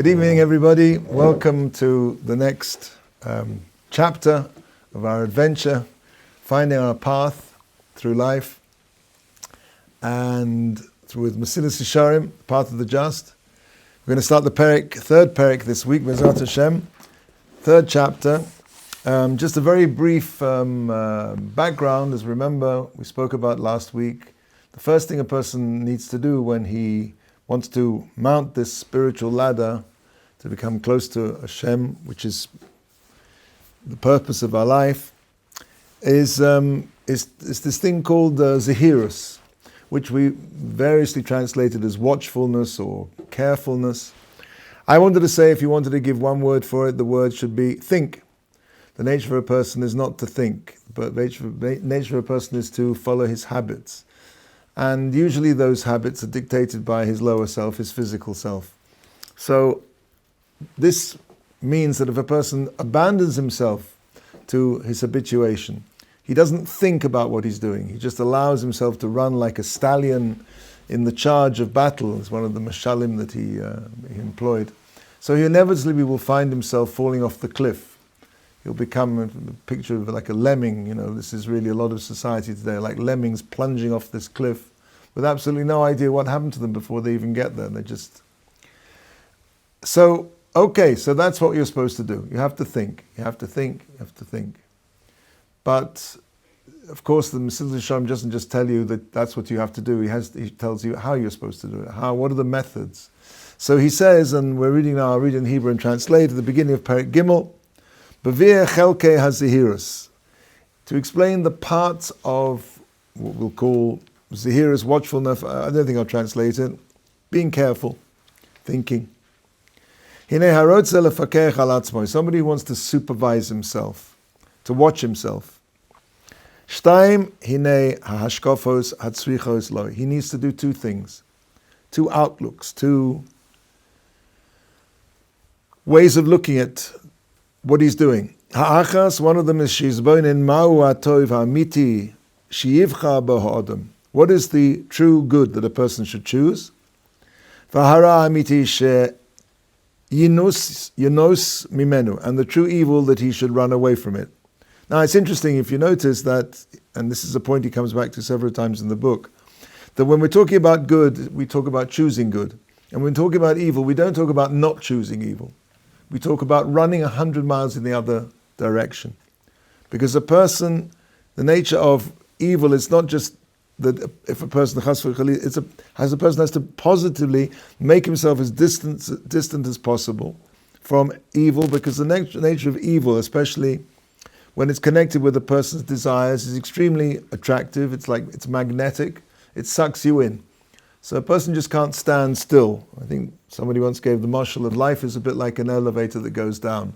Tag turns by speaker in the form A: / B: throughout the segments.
A: Good evening, everybody. Welcome to the next chapter of our adventure, finding our path through life, and with Mesilat Yesharim, Path of the Just. We're going to start the third parak this week, Mesilat Hashem, third chapter. Just a very brief background. As remember, we spoke about last week, the first thing a person needs to do when he wants to mount this spiritual ladder to become close to Hashem, which is the purpose of our life, is this thing called Zehirus, which we variously translated as watchfulness or carefulness. I wanted to say, if you wanted to give one word for it, the word should be think. The nature of a person is not to think, but the nature of a person is to follow his habits. And usually those habits are dictated by his lower self, his physical self. So this means that if a person abandons himself to his habituation, he doesn't think about what he's doing. He just allows himself to run like a stallion in the charge of battle. It's one of the Meshalim that he employed. So he inevitably will find himself falling off the cliff. He'll become a picture of like a lemming. You know, this is really a lot of society today, like lemmings plunging off this cliff with absolutely no idea what happened to them before they even get there. They just... So that's what you're supposed to do. You have to think. You have to think. You have to think. But, of course, the Mesilat Yesharim doesn't just tell you that that's what you have to do. He tells you how you're supposed to do it. What are the methods? So he says, and we're reading now, I'll read in Hebrew and translate at the beginning of Parak Gimel, Bavir Chelkei HaZehirus, to explain the parts of what we'll call Zehirus, watchfulness. I don't think I'll translate it. Being careful, thinking. Somebody who wants to supervise himself, to watch himself. He needs to do two things, two outlooks, two ways of looking at what he's doing. One of them is what is the true good that a person should choose? Yinos mimenu, and the true evil that he should run away from it. Now it's interesting if you notice that, and this is a point he comes back to several times in the book, that when we're talking about good, we talk about choosing good. And when we're talking about evil, we don't talk about not choosing evil. We talk about running 100 miles in the other direction. Because a person, the nature of evil is not just that if a person has a person has to positively make himself as distant as possible from evil, because the nature of evil, especially when it's connected with a person's desires, is extremely attractive. It's magnetic. It sucks you in. So a person just can't stand still. I think somebody once gave the mashal of life is a bit like an elevator that goes down.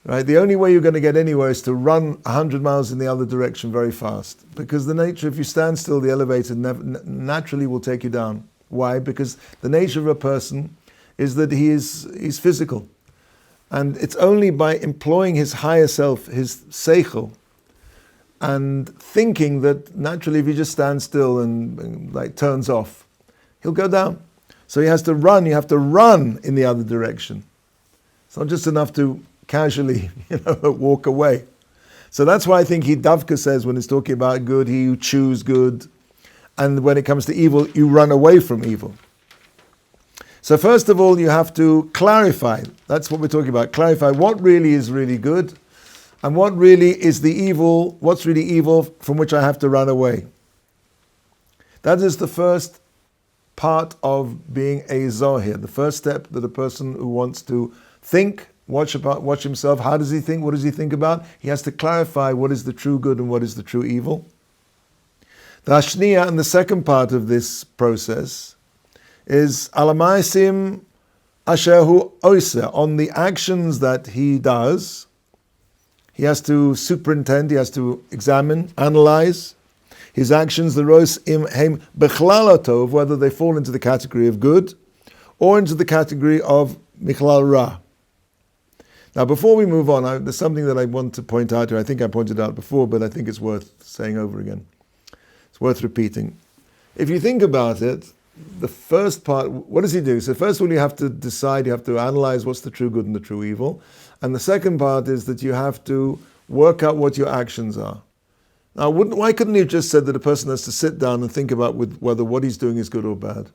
A: Right? The only way you're going to get anywhere is to run 100 miles in the other direction very fast. Because the nature, if you stand still, the elevator naturally will take you down. Why? Because the nature of a person is that he's physical. And it's only by employing his higher self, his seichel, and thinking that naturally if he just stands still and like turns off, he'll go down. So he has to run, you have to run in the other direction. It's not just enough to casually, walk away. So that's why I think Davka says when he's talking about good, you choose good. And when it comes to evil, you run away from evil. So first of all, you have to clarify. That's what we're talking about. Clarify what really is really good and what really is the evil, what's really evil from which I have to run away. That is the first part of being a Zohir. The first step that a person who wants to think, watch himself. How does he think? What does he think about? He has to clarify what is the true good and what is the true evil. The Hashniya, and the second part of this process, is Alamaisim Asherhu Oisa, on the actions that he does. He has to superintend, he has to examine, analyze his actions, the Ros Im Heim Bechlalatov, whether they fall into the category of good or into the category of Michlal Ra. Now, before we move on, there's something that I want to point out here. I think I pointed out before, but I think it's worth saying over again. It's worth repeating. If you think about it, the first part, what does he do? So first of all, you have to decide, you have to analyze what's the true good and the true evil. And the second part is that you have to work out what your actions are. Now, why couldn't he have just said that a person has to sit down and think about whether what he's doing is good or bad?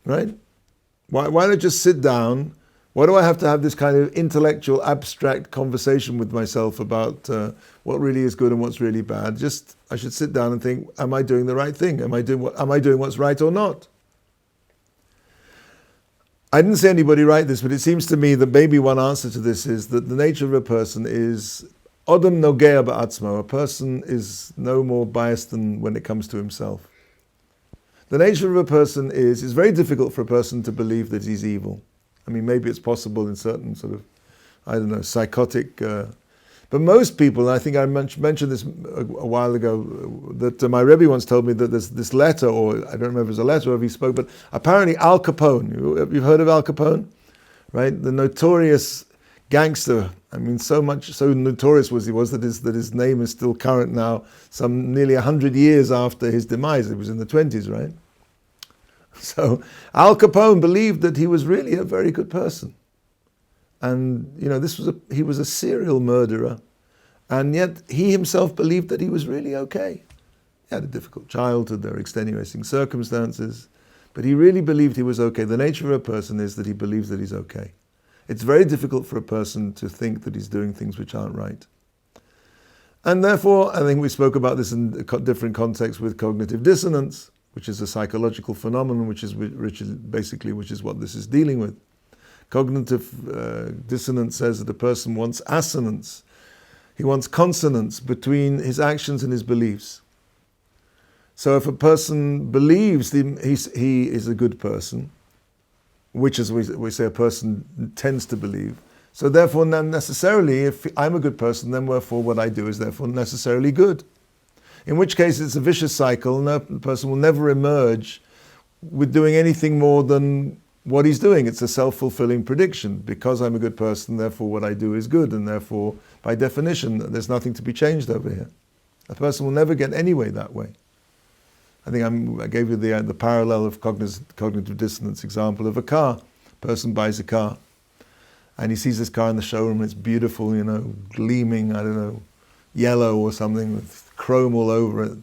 A: Right? Why not just sit down? Why do I have to have this kind of intellectual, abstract conversation with myself about what really is good and what's really bad? Just, I should sit down and think, am I doing the right thing? Am I doing what's right or not? I didn't say anybody write this, but it seems to me that maybe one answer to this is that the nature of a person is Odom nogea ba'atzmo. A person is no more biased than when it comes to himself. The nature of a person is, it's very difficult for a person to believe that he's evil. I mean, maybe it's possible in certain sort of, I don't know, psychotic, but most people, and I think I mentioned this a while ago, that my Rebbe once told me that there's this letter, or I don't remember if it was a letter or if he spoke, but apparently Al Capone, you've heard of Al Capone? Right? The notorious gangster. I mean, so notorious was he that his name is still current now, some nearly 100 years after his demise. It was in the 20s, right? So Al Capone believed that he was really a very good person. And, you know, he was a serial murderer. And yet he himself believed that he was really okay. He had a difficult childhood, there were extenuating circumstances, but he really believed he was okay. The nature of a person is that he believes that he's okay. It's very difficult for a person to think that he's doing things which aren't right. And therefore, I think we spoke about this in different contexts with cognitive dissonance, which is a psychological phenomenon, which is what this is dealing with. Cognitive dissonance says that a person wants assonance. He wants consonance between his actions and his beliefs. So if a person believes he is a good person, which is we say a person tends to believe, so therefore necessarily, if I'm a good person, then therefore what I do is therefore necessarily good. In which case it's a vicious cycle, and the person will never emerge with doing anything more than what he's doing. It's a self-fulfilling prediction. Because I'm a good person, therefore what I do is good, and therefore, by definition, there's nothing to be changed over here. A person will never get anyway that way. I think I gave you the parallel of cognitive dissonance example of a car. A person buys a car, and he sees this car in the showroom, it's beautiful, you know, gleaming, I don't know, yellow or something with chrome all over it.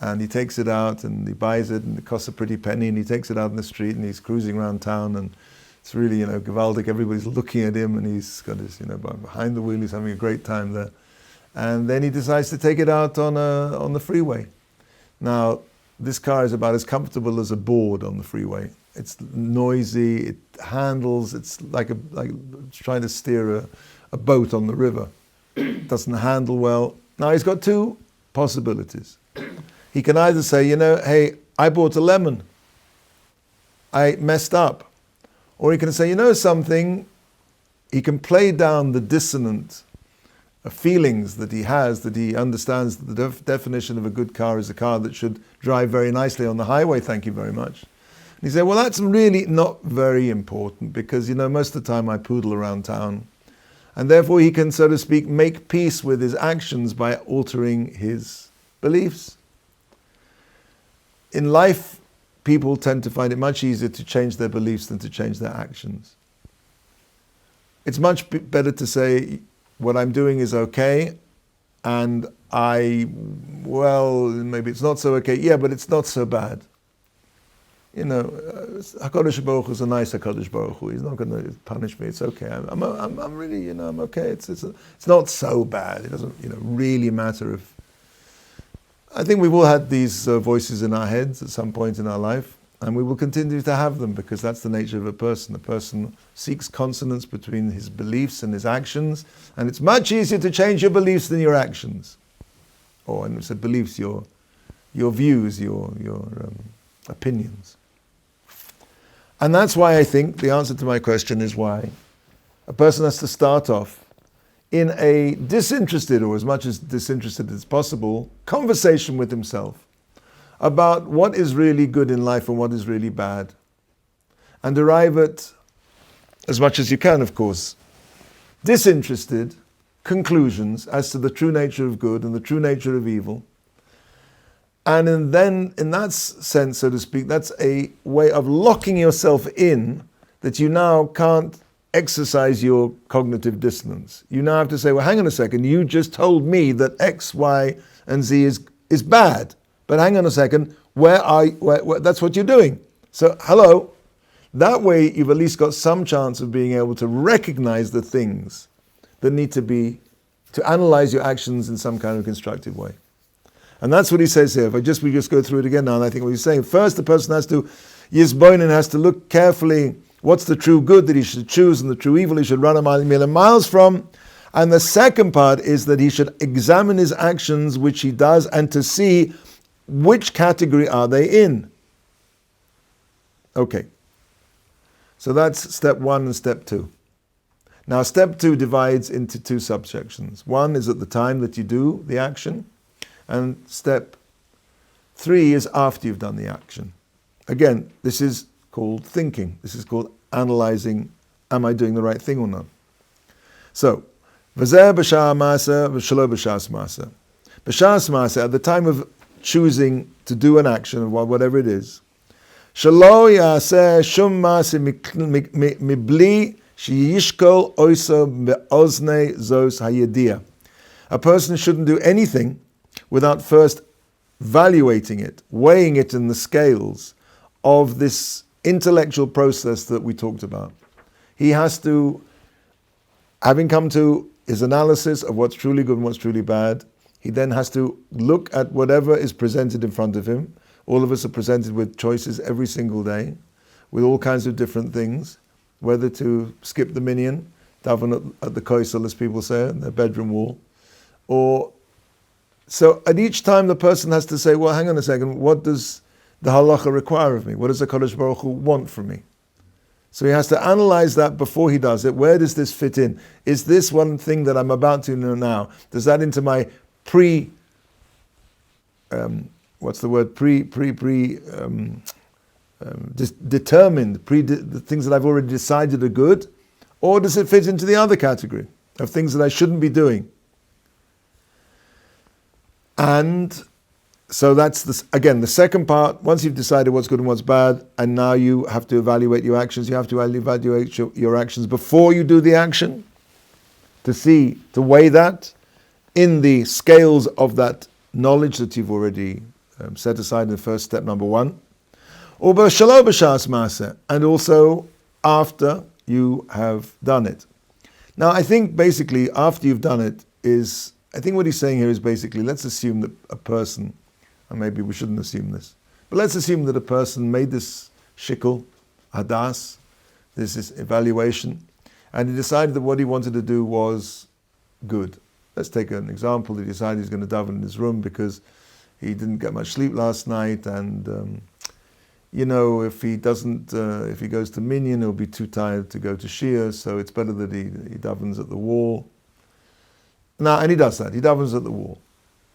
A: And he takes it out and he buys it and it costs a pretty penny, and he takes it out in the street and he's cruising around town, and it's really, you know, gewaldic. Everybody's looking at him and he's got his, you know, behind the wheel, he's having a great time there. And then he decides to take it out on the freeway. Now, this car is about as comfortable as a board on the freeway. It's noisy, it handles, it's like trying to steer a boat on the river. It doesn't handle well. Now, he's got two possibilities. He can either say, you know, hey, I bought a lemon. I messed up. Or he can say, you know something, he can play down the dissonant feelings that he has, that he understands that the definition of a good car is a car that should drive very nicely on the highway, thank you very much. And he said, well, that's really not very important because, you know, most of the time I poodle around town. And therefore he can, so to speak, make peace with his actions by altering his beliefs. In life, people tend to find it much easier to change their beliefs than to change their actions. It's much better to say, what I'm doing is okay, and maybe it's not so okay, yeah, but it's not so bad. You know, HaKadosh Baruch Hu is a nice HaKadosh Baruch Hu. He's not going to punish me. It's okay. I'm really, you know, I'm okay. It's not so bad. It doesn't, you know, really matter if. I think we've all had these voices in our heads at some point in our life, and we will continue to have them because that's the nature of a person. A person seeks consonance between his beliefs and his actions, and it's much easier to change your beliefs than your actions. Or, and it's beliefs, your views, your opinions. And that's why I think the answer to my question is why a person has to start off in a disinterested, or as much as disinterested as possible, conversation with himself about what is really good in life and what is really bad, and arrive at, as much as you can, of course, disinterested conclusions as to the true nature of good and the true nature of evil, And then in that sense, so to speak, that's a way of locking yourself in that you now can't exercise your cognitive dissonance. You now have to say, well, hang on a second, you just told me that X, Y, and Z is bad. But hang on a second, where that's what you're doing. So, hello. That way you've at least got some chance of being able to recognize the things that need to analyze your actions in some kind of constructive way. And that's what he says here. We just go through it again now, and I think what he's saying, first the person has to, Yisboinen has to look carefully what's the true good that he should choose and the true evil he should run a million miles from. And the second part is that he should examine his actions, which he does, and to see which category are they in. Okay. So that's step 1 and step 2. Now step 2 divides into 2 subsections. 1 is at the time that you do the action, and step 3 is after you've done the action. Again, this is called thinking. This is called analyzing, am I doing the right thing or not? So, v'zeh b'sha'as ma'aseh v'shelo b'sha'as ma'aseh. B'sha'as ma'aseh, at the time of choosing to do an action, whatever it is, shelo ya'aseh shum ma'aseh mibli sheyishkol oisa be'oznei zos hayediyah. A person shouldn't do anything without first evaluating it, weighing it in the scales of this intellectual process that we talked about. He has to, having come to his analysis of what's truly good and what's truly bad, he then has to look at whatever is presented in front of him. All of us are presented with choices every single day, with all kinds of different things, whether to skip the minyan, daven at the koisel, as people say, in their bedroom wall, or so at each time the person has to say, well, hang on a second, what does the halacha require of me? What does the Kadosh Baruch Hu want from me? So he has to analyze that before he does it. Where does this fit in? Is this one thing that I'm about to know now, does that into my determined, the things that I've already decided are good? Or does it fit into the other category of things that I shouldn't be doing? And so that's, the second part. Once you've decided what's good and what's bad, and now you have to evaluate your actions, you have to evaluate your actions before you do the action, to weigh that in the scales of that knowledge that you've already set aside in the first step, number 1. And also after you have done it. Now I think basically after you've done it I think what he's saying here is basically, let's assume that a person, and maybe we shouldn't assume this, but let's assume that a person made this shikul, hadas, this evaluation, and he decided that what he wanted to do was good. Let's take an example. He decided he's going to daven in his room because he didn't get much sleep last night, and if he goes to minyan, he'll be too tired to go to shir, so it's better that he davens at the wall. Now, and he does that. He davens at the wall.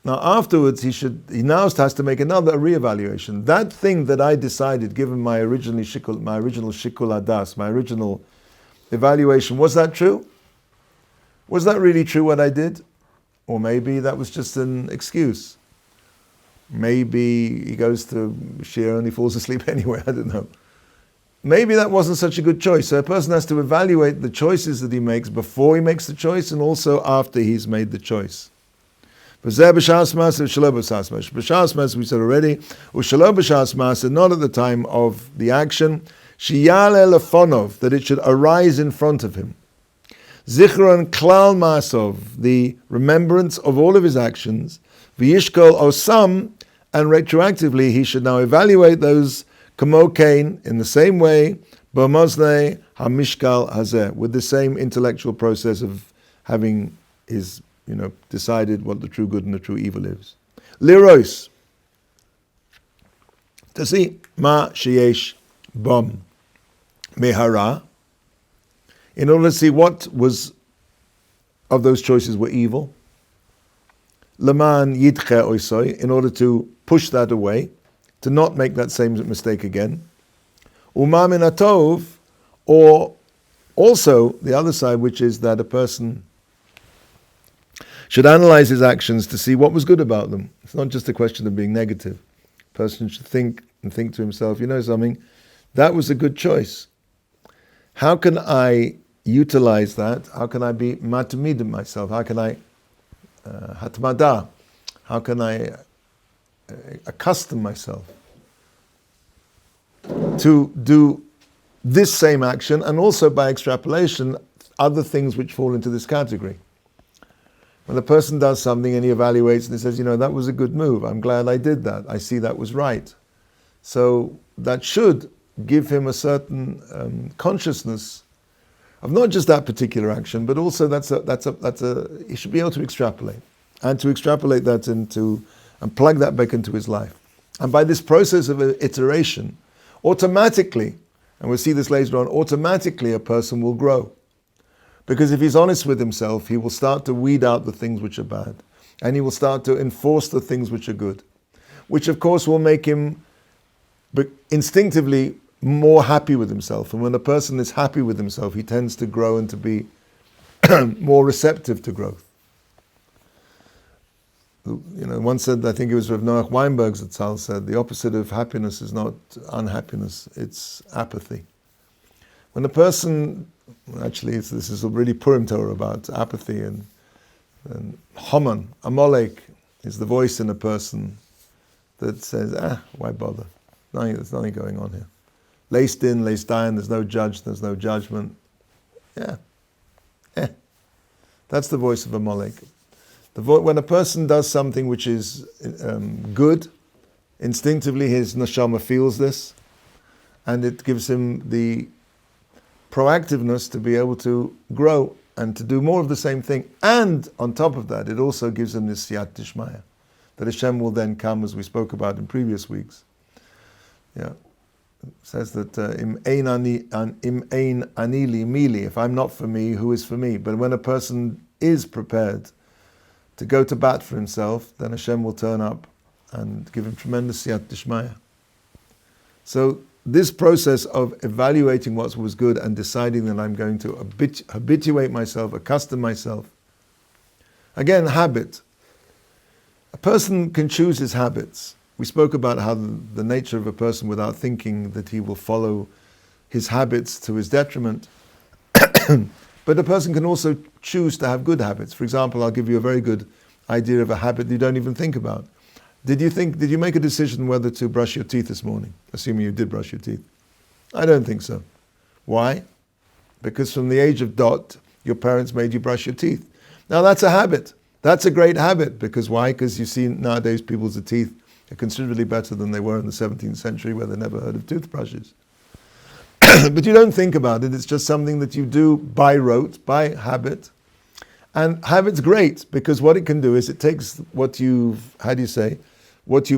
A: Now, afterwards, he now has to make another reevaluation. That thing that I decided, given my original shikul hadas, my original evaluation, was that true? Was that really true what I did? Or maybe that was just an excuse. Maybe he goes to shir and he falls asleep anyway. I don't know. Maybe that wasn't such a good choice. So a person has to evaluate the choices that he makes before he makes the choice and also after he's made the choice. B'sha'as ma'aseh, we said already, not at the time of the action, sheyale lefonov, that it should arise in front of him. Zichron klal ma'asov, the remembrance of all of his actions, v'yishkol osam, and retroactively he should now evaluate those kamokain in the same way, b'moznei hamishkal hazeh, with the same intellectual process of having his, decided what the true good and the true evil is. Liros, to see ma sheyesh bom mehara, in order to see what was of those choices were evil. Leman yidche oisoi, in order to push that away, to not make that same mistake again. Uma min atov, or also the other side, which is that a person should analyze his actions to see what was good about them. It's not just a question of being negative. A person should think to himself, you know something, that was a good choice. How can I utilize that? How can I be matmid in myself? How can I hatmada? How can I accustom myself to do this same action, and also by extrapolation, other things which fall into this category? When a person does something and he evaluates and he says, you know, that was a good move, I'm glad I did that, I see that was right. So that should give him a certain consciousness of not just that particular action, but also he should be able to extrapolate, and to extrapolate that into, and plug that back into his life. And by this process of iteration, automatically, and we'll see this later on, automatically a person will grow. Because if he's honest with himself, he will start to weed out the things which are bad, and he will start to enforce the things which are good, which of course will make him instinctively more happy with himself. And when a person is happy with himself, he tends to grow and to be more receptive to growth. You know, one said, I think it was Rav Noach Weinberg Zatzal said, the opposite of happiness is not unhappiness, it's apathy. When a person, actually this is already Purim Torah about apathy, and Haman, Amalek, is the voice in a person that says, why bother? There's nothing going on here. Laced in, laced down, there's no judge, there's no judgment. That's the voice of Amalek. When a person does something which is good, instinctively his neshama feels this, and it gives him the proactiveness to be able to grow and to do more of the same thing. And on top of that, it also gives him this siyat dishmaya, that Hashem will then come, as we spoke about in previous weeks. Yeah, it says that im ein ani li mili, if I'm not for me, who is for me? But when a person is prepared to go to bat for himself, then Hashem will turn up and give him tremendous siyat dishmaya. So this process of evaluating what was good and deciding that I'm going to habituate myself, accustom myself. Again, habit. A person can choose his habits. We spoke about how the nature of a person without thinking that he will follow his habits to his detriment. But a person can also choose to have good habits. For example, I'll give you a very good idea of a habit you don't even think about. Did you make a decision whether to brush your teeth this morning? Assuming you did brush your teeth. I don't think so. Why? Because from the age of dot, your parents made you brush your teeth. Now that's a habit. That's a great habit. Because why? Because you see nowadays people's teeth are considerably better than they were in the 17th century, where they never heard of toothbrushes. But you don't think about it. It's just something that you do by rote, by habit. And habit's great, because what it can do is it takes what you've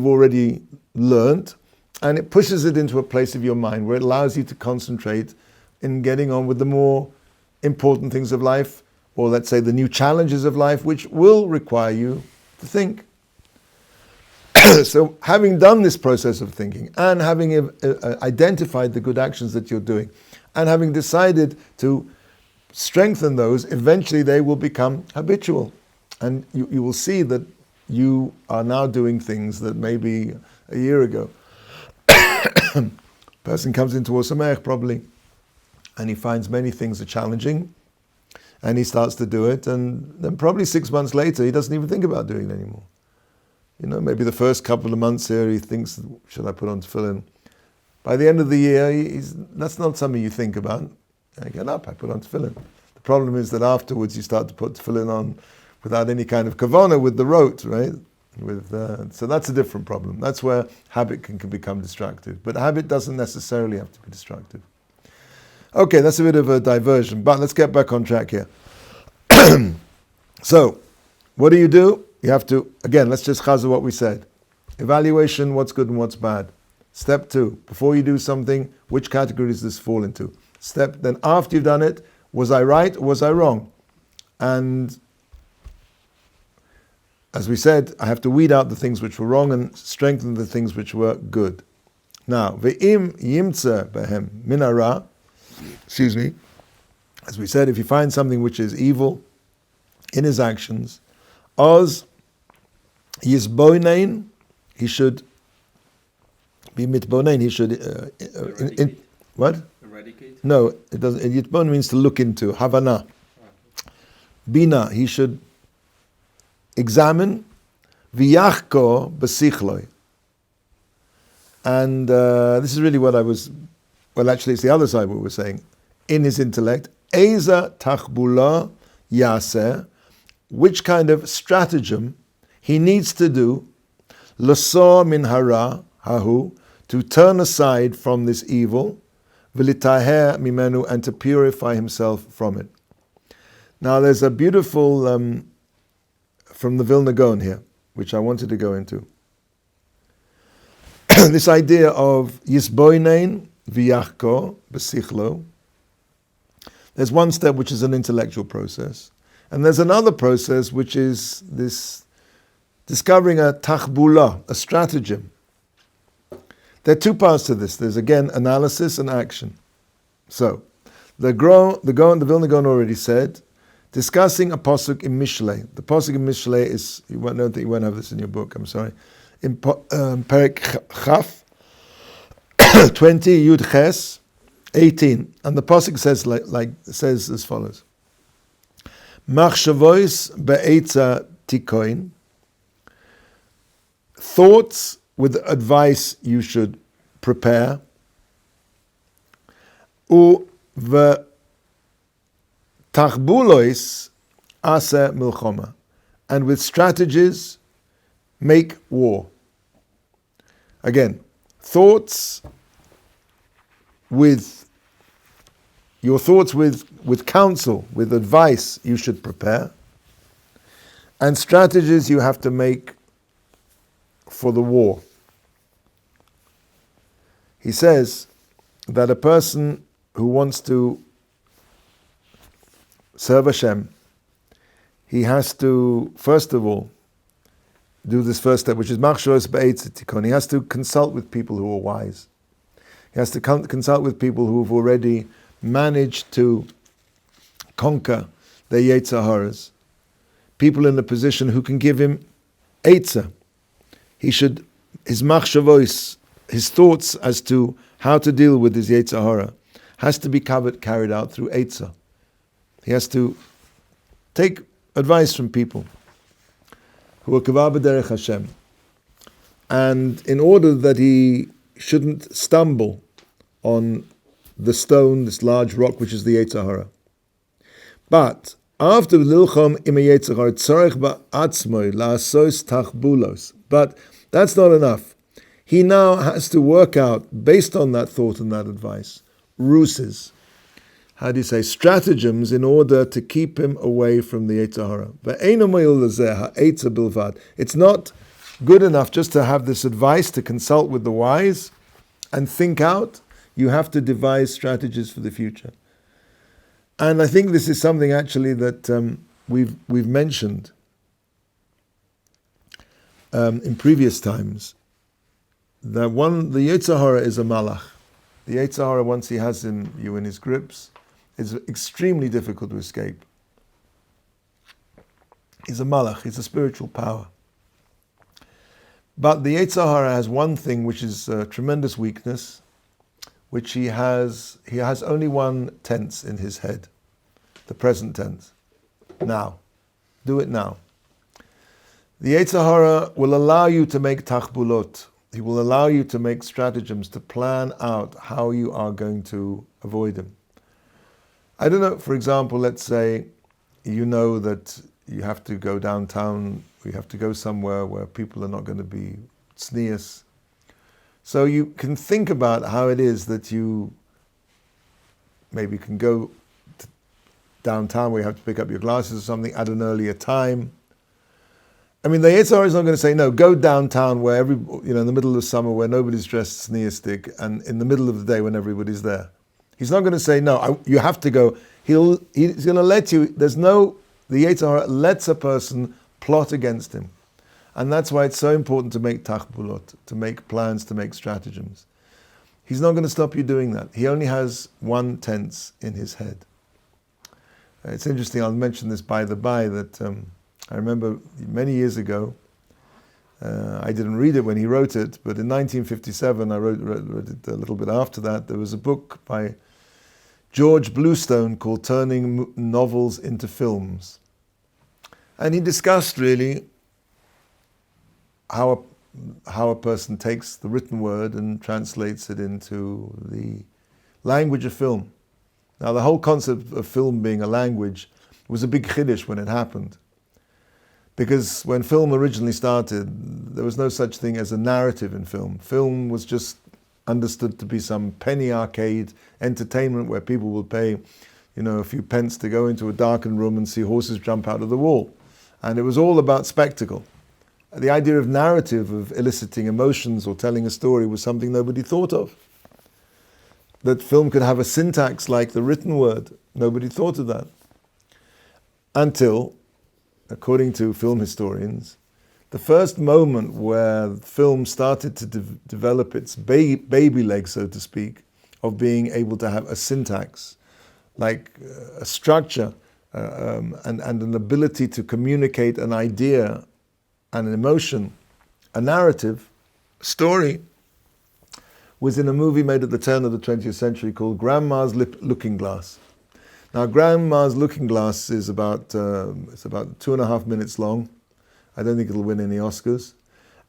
A: already learned, and it pushes it into a place of your mind where it allows you to concentrate in getting on with the more important things of life, or let's say the new challenges of life, which will require you to think. So having done this process of thinking, and having identified the good actions that you're doing, and having decided to strengthen those, eventually they will become habitual. And you will see that you are now doing things that maybe a year ago. Person comes into Osameach probably, and he finds many things are challenging, and he starts to do it, and then probably 6 months later he doesn't even think about doing it anymore. You know, maybe the first couple of months here he thinks, should I put on tefillin? By the end of the year, that's not something you think about. I get up, I put on tefillin. The problem is that afterwards you start to put tefillin on without any kind of kavana, with the rote, right? So that's a different problem. That's where habit can become destructive. But habit doesn't necessarily have to be destructive. Okay, that's a bit of a diversion, but let's get back on track here. So, what do? You have to, again, let's just chazar what we said. Evaluation, what's good and what's bad. Step 2, before you do something, which category does this fall into? Then after you've done it, was I right or was I wrong? And as we said, I have to weed out the things which were wrong and strengthen the things which were good. Now, ve'im yimtze behem minara, as we said, if you find something which is evil in his actions, Oz Yisbonein, he should be mitbonein, he should... what?
B: Eradicate?
A: No, it doesn't. Yitbon means to look into, Havana. Bina, he should examine, V'yachko b'sichloi. And this is really what I was... Well, actually, it's the other side what we're saying. In his intellect, Eza tachbula yaseh, which kind of stratagem he needs to do, l'sor min hara hahu, to turn aside from this evil, v'litaher mimenu, and to purify himself from it. Now, there's a beautiful from the Vilna Gaon here, which I wanted to go into. This idea of yisboinein v'yachko b'sichlo. There's one step which is an intellectual process, and there's another process which is this discovering a tachbula, a stratagem. There are two parts to this. There's again analysis and action. So, the Vilna Gaon already said, discussing a pasuk in Mishlei. The pasuk in Mishlei is, you won't have this in your book, I'm sorry, in Perek Chaf, 20, Yud Ches, 18. And the pasuk says as follows. Machshavois be'etza tikoin. Thoughts with advice you should prepare. U tachbulois ase milchoma. And with strategies, make war. Again, thoughts with counsel, with advice you should prepare, and strategies you have to make for the war. He says that a person who wants to serve Hashem, he has to, first of all, do this first step, which is machshavos be'etzah tikon. He has to consult with people who are wise. He has to consult with people who have already managed to conquer their yetzer haras. People in a position who can give him eitzah. His machshavos, his thoughts as to how to deal with his yetzer hara, has to be carried out through eitzah. He has to take advice from people who are kavar b'derech Hashem. And in order that he shouldn't stumble on the stone, this large rock, which is the yetzer hara. But after lilchom im yetzer hara tzarech ba'atzmoi la'asos tachbulos. But that's not enough. He now has to work out, based on that thought and that advice, ruses. How do you say? Stratagems in order to keep him away from the yetzer hara. It's not good enough just to have this advice, to consult with the wise and think out. You have to devise strategies for the future. And I think this is something actually that we've mentioned in previous times. That the yetzer hara is a malach. The yetzer hara, once he has you in his grips, is extremely difficult to escape. He's a malach, he's a spiritual power. But the yetzer hara has one thing which is a tremendous weakness, which he has only one tense in his head, the present tense. Now. Do it now. The yetzer hara will allow you to make tachbulot. He will allow you to make stratagems, to plan out how you are going to avoid him. I don't know, for example, let's say you know that you have to go downtown, you have to go somewhere where people are not going to be tznius. So you can think about how it is that you maybe can go downtown where you have to pick up your glasses or something at an earlier time. I mean, the yetzer hara is not going to say, no, go downtown where in the middle of summer where nobody's dressed tzniistic and in the middle of the day when everybody's there. He's not going to say, no, you have to go. He's going to let you, the yetzer hara lets a person plot against him. And that's why it's so important to make tachbulot, to make plans, to make stratagems. He's not going to stop you doing that. He only has one tense in his head. It's interesting, I'll mention this by the by, that I remember many years ago, I didn't read it when he wrote it, but in 1957, I wrote it a little bit after that, there was a book by George Bluestone called Turning Novels into Films. And he discussed really how a person takes the written word and translates it into the language of film. Now, the whole concept of film being a language was a big chiddush when it happened. Because when film originally started, there was no such thing as a narrative in film. Film was just understood to be some penny arcade entertainment where people will pay, a few pence to go into a darkened room and see horses jump out of the wall. And it was all about spectacle. The idea of narrative, of eliciting emotions or telling a story, was something nobody thought of. That film could have a syntax like the written word, nobody thought of that. Until, according to film historians, the first moment where film started to develop its baby leg, so to speak, of being able to have a syntax, like a structure and an ability to communicate an idea, an emotion, a narrative, a story, was in a movie made at the turn of the 20th century called Grandma's Looking Glass. Now, Grandma's Looking Glass is about 2.5 minutes long. I don't think it'll win any Oscars.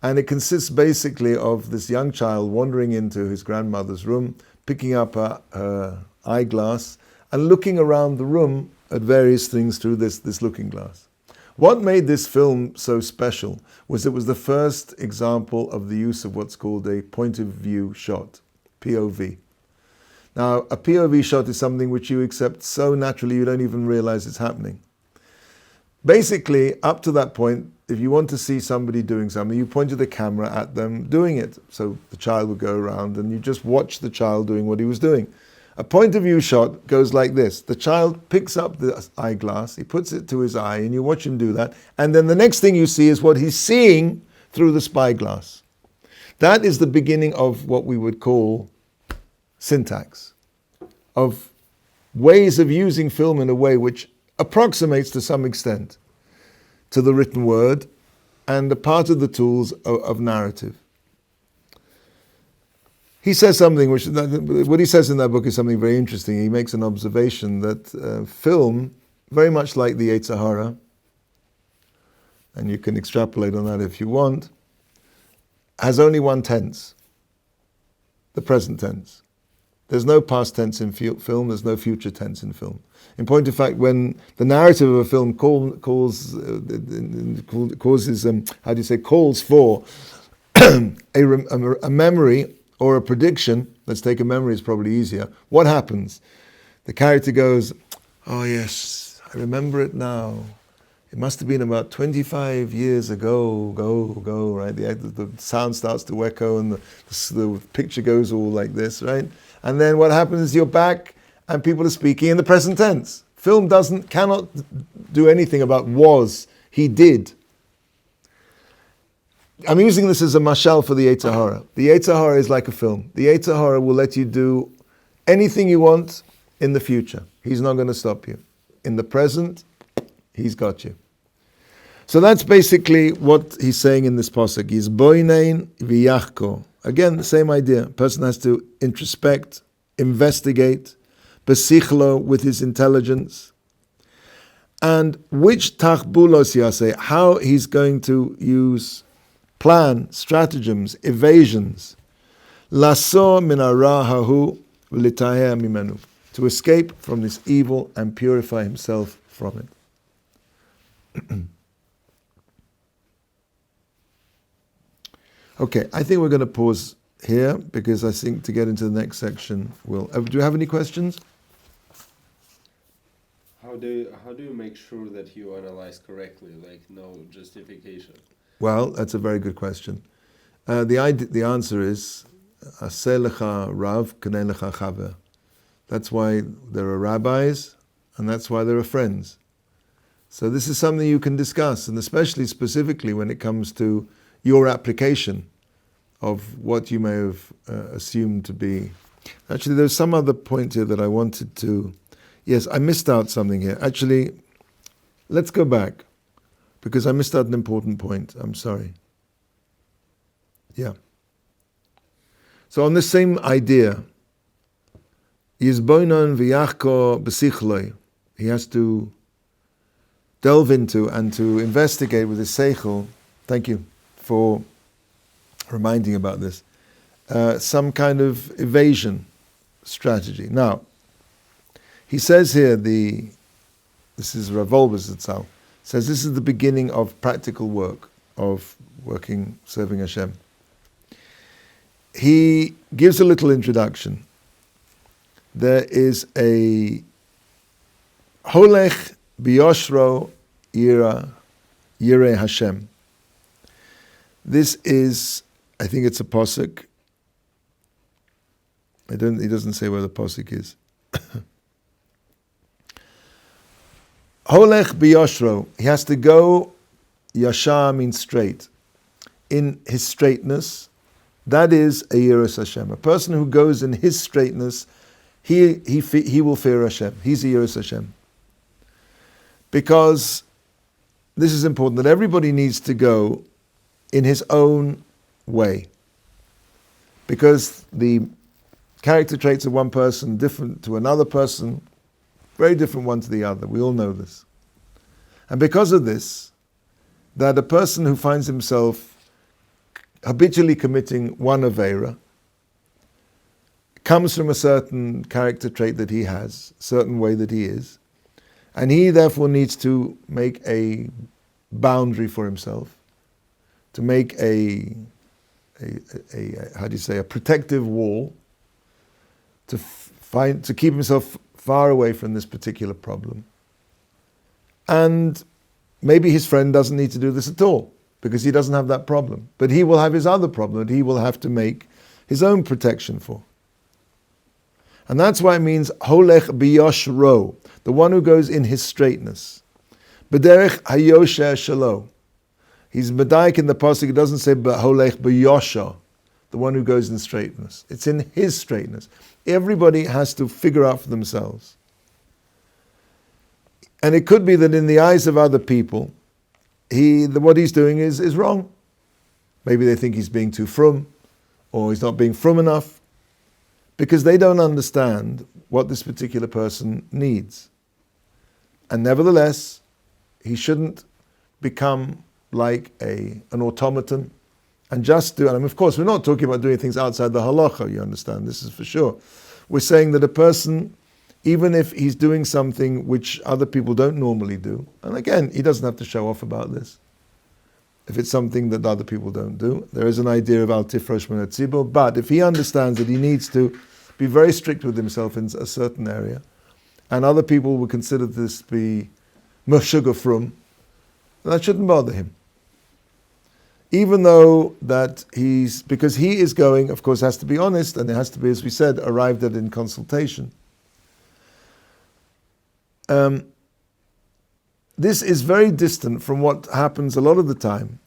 A: And it consists basically of this young child wandering into his grandmother's room, picking up her eyeglass and looking around the room at various things through this looking glass. What made this film so special was it was the first example of the use of what's called a point of view shot, POV. Now, a POV shot is something which you accept so naturally you don't even realize it's happening. Basically, up to that point, if you want to see somebody doing something, you pointed the camera at them doing it. So the child would go around and you just watch the child doing what he was doing. A point of view shot goes like this. The child picks up the eyeglass, he puts it to his eye, and you watch him do that. And then the next thing you see is what he's seeing through the spyglass. That is the beginning of what we would call syntax, of ways of using film in a way which approximates to some extent to the written word and a part of the tools of narrative. He says something what he says in that book is something very interesting. He makes an observation that film, very much like the Yetzer Hara, and you can extrapolate on that if you want, has only one tense, the present tense. There's no past tense in film, there's no future tense in film. In point of fact, when the narrative of a film calls for a memory or a prediction, let's take a memory, it's probably easier. What happens? The character goes, oh yes, I remember it now. It must have been about 25 years ago, right? The sound starts to echo and the picture goes all like this, right? And then what happens is you're back and people are speaking in the present tense. Film cannot do anything about was, he did. I'm using this as a mashal for the Yetzer Hara. The Yetzer Hara is like a film. The Yetzer Hara will let you do anything you want in the future. He's not going to stop you. In the present, he's got you. So that's basically what he's saying in this pasuk. He's boinein v'yachko. Again, the same idea. A person has to introspect, investigate, besichlo, with his intelligence. And which tachbulos yaseh, how he's going to use plan, stratagems, evasions, laso min hara hahu v'litaher mimenu, to escape from this evil and purify himself from it. Okay, I think we're going to pause here because I think to get into the next section, do you have any questions?
B: How do you make sure that you analyze correctly, like no justification?
A: Well, that's a very good question. The answer is aseh lecha rav k'nei lecha chaver. That's why there are rabbis, and that's why there are friends. So this is something you can discuss, and especially specifically when it comes to your application of what you may have assumed to be. Actually, there's some other point here that I wanted to... Yes, I missed out something here. Actually, let's go back. because I missed out an important point. I'm sorry. Yeah. So on this same idea, Yizboinon v'yachko b'sichloi, he has to delve into and to investigate with his seichel. Thank you for reminding about this. Some kind of evasion strategy. Now, he says here, this is Rav Wolbe itself, says this is the beginning of practical work, of working, serving Hashem. He gives a little introduction. There is a Holech biyoshro yireh Hashem. This is, I think it's a posuk. He doesn't say where the posuk is. Holech biyoshro. He has to go. Yashar means straight. In his straightness, that is a yiras Hashem. A person who goes in his straightness, he will fear Hashem. He's a yiras Hashem. Because this is important, that everybody needs to go in his own way. Because the character traits of one person different to another person, very different one to the other. We all know this. And because of this, that a person who finds himself habitually committing one Aveira comes from a certain character trait that he has, a certain way that he is, and he therefore needs to make a boundary for himself, to make a protective wall, to keep himself far away from this particular problem. And maybe his friend doesn't need to do this at all, because he doesn't have that problem. But he will have his other problem that he will have to make his own protection for. And that's why it means Holech biyoshro, the one who goes in his straightness. B'derech hayosher shalo. He's medayik in the pasuk. It doesn't say Holech biyosha, the one who goes in straightness. It's in his straightness. Everybody has to figure out for themselves. And it could be that in the eyes of other people, what he's doing is wrong. Maybe they think he's being too frum, or he's not being frum enough, because they don't understand what this particular person needs. And nevertheless, he shouldn't become like an automaton and just do. And of course, we're not talking about doing things outside the halacha, you understand, this is for sure. We're saying that a person, even if he's doing something which other people don't normally do, and again, he doesn't have to show off about this, if it's something that other people don't do. There is an idea of al tifrosh min hatzibur, but if he understands that he needs to be very strict with himself in a certain area, and other people would consider this to be meshuggah frum, that shouldn't bother him. Even though that because he is going, of course, has to be honest, and it has to be, as we said, arrived at in consultation. This is very distant from what happens a lot of the time,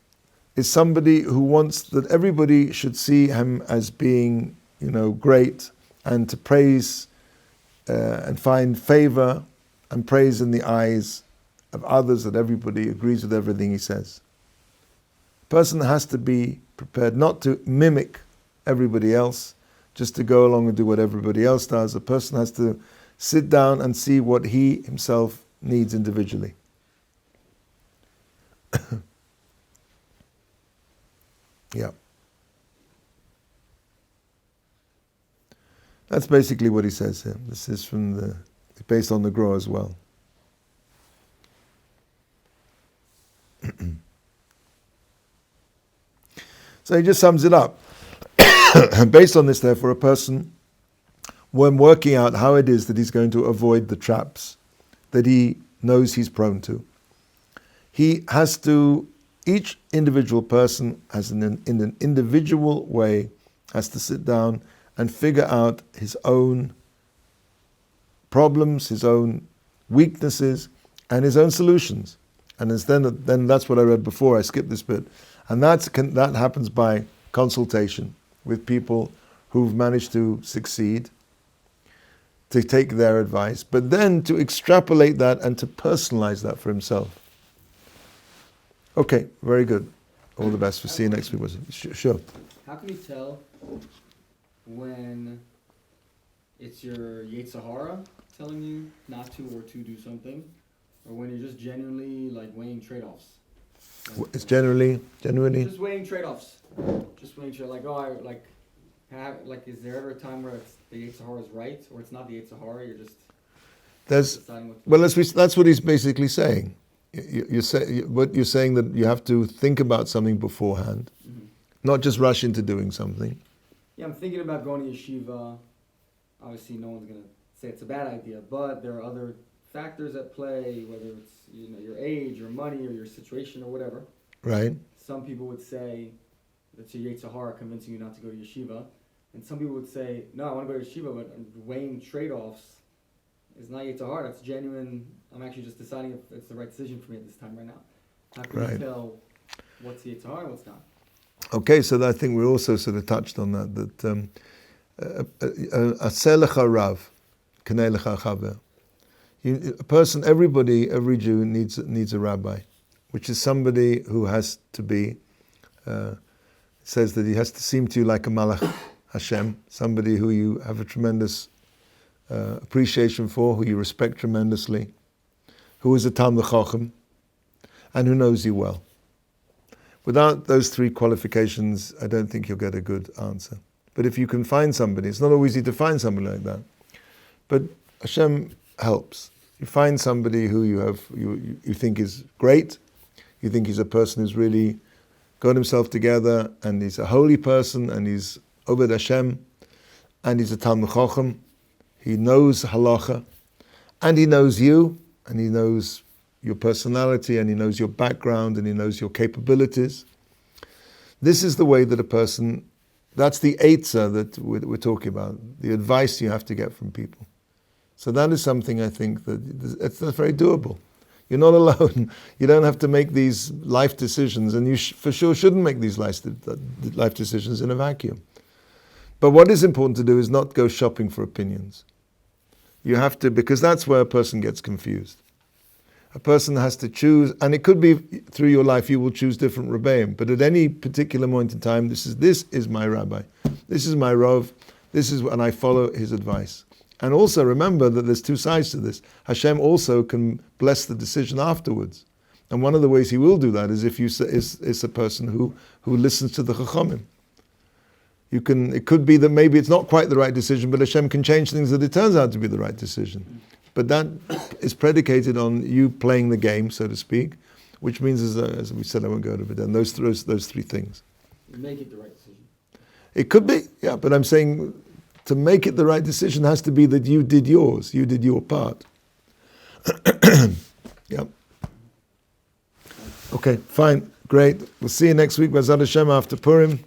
A: is somebody who wants that everybody should see him as being, great, and to praise and find favor and praise in the eyes of others, that everybody agrees with everything he says. A person has to be prepared not to mimic everybody else, just to go along and do what everybody else does. A person has to sit down and see what he himself needs individually. Yeah. That's basically what he says here. This is based on the Gra as well. So he just sums it up. Based on this, therefore, a person, when working out how it is that he's going to avoid the traps that he knows he's prone to, he has to, each individual person has in an individual way, has to sit down and figure out his own problems, his own weaknesses, and his own solutions. And then that's what I read before, I skipped this bit. And that happens by consultation with people who've managed to succeed, to take their advice, but then to extrapolate that and to personalize that for himself. Okay, very good. All the best. We'll see you next week. Sure.
C: How can you tell when it's your Yetzer Hara telling you not to or to do something, or when you're just genuinely like weighing trade-offs?
A: It's generally.
C: Just weighing trade-offs. Just weighing like is there ever a time where it's the Yetzer Hara is right, or it's not the Yetzer Hara? You're just deciding what.
A: Well, that's what he's basically saying. What you're saying that you have to think about something beforehand, not just rush into doing something.
C: Yeah, I'm thinking about going to yeshiva. Obviously, no one's gonna say it's a bad idea, but there are other factors at play, whether it's your age, your money, or your situation, or whatever.
A: Right.
C: Some people would say that's your Yetzer Hara convincing you not to go to yeshiva, and some people would say, no, I want to go to yeshiva, but weighing trade-offs is not Yetzer Hara. It's genuine. I'm actually just deciding if it's the right decision for me at this time right now. How can you tell what's Yetzer Hara and what's not? Okay,
A: so I think we also sort of touched on that aseh lecha rav, kaneh lecha chaver. A person, everybody, every Jew needs a rabbi, which is somebody who has to be, says that he has to seem to you like a malach Hashem, somebody who you have a tremendous appreciation for, who you respect tremendously, who is a Talmid Chacham, and who knows you well. Without those three qualifications, I don't think you'll get a good answer. But if you can find somebody, it's not always easy to find somebody like that, but Hashem helps. You find somebody who you think is great, you think he's a person who's really got himself together, and he's a holy person, and he's Oved Hashem, and he's a Talmid Chacham. He knows halacha, and he knows you, and he knows your personality, and he knows your background, and he knows your capabilities. This is the way that a person, that's the eitzah that we're talking about, the advice you have to get from people. So that is something I think that's very doable. You're not alone. You don't have to make these life decisions, and you for sure shouldn't make these life decisions in a vacuum. But what is important to do is not go shopping for opinions. You have to, because that's where a person gets confused. A person has to choose, and it could be through your life you will choose different rebbeim, but at any particular moment in time, this is my rabbi, this is my rov, and I follow his advice. And also remember that there's two sides to this. Hashem also can bless the decision afterwards. And one of the ways he will do that is if you is a person who listens to the Chachamim. It could be that maybe it's not quite the right decision, but Hashem can change things that it turns out to be the right decision. But that is predicated on you playing the game, so to speak, which means, as we said, I won't go over it, and those three things.
C: Make it the right decision.
A: It could be, yeah, but I'm saying to make it the right decision has to be that you did yours, you did your part. Yeah. Okay, fine, great. We'll see you next week, B'ezrat Hashem, after Purim.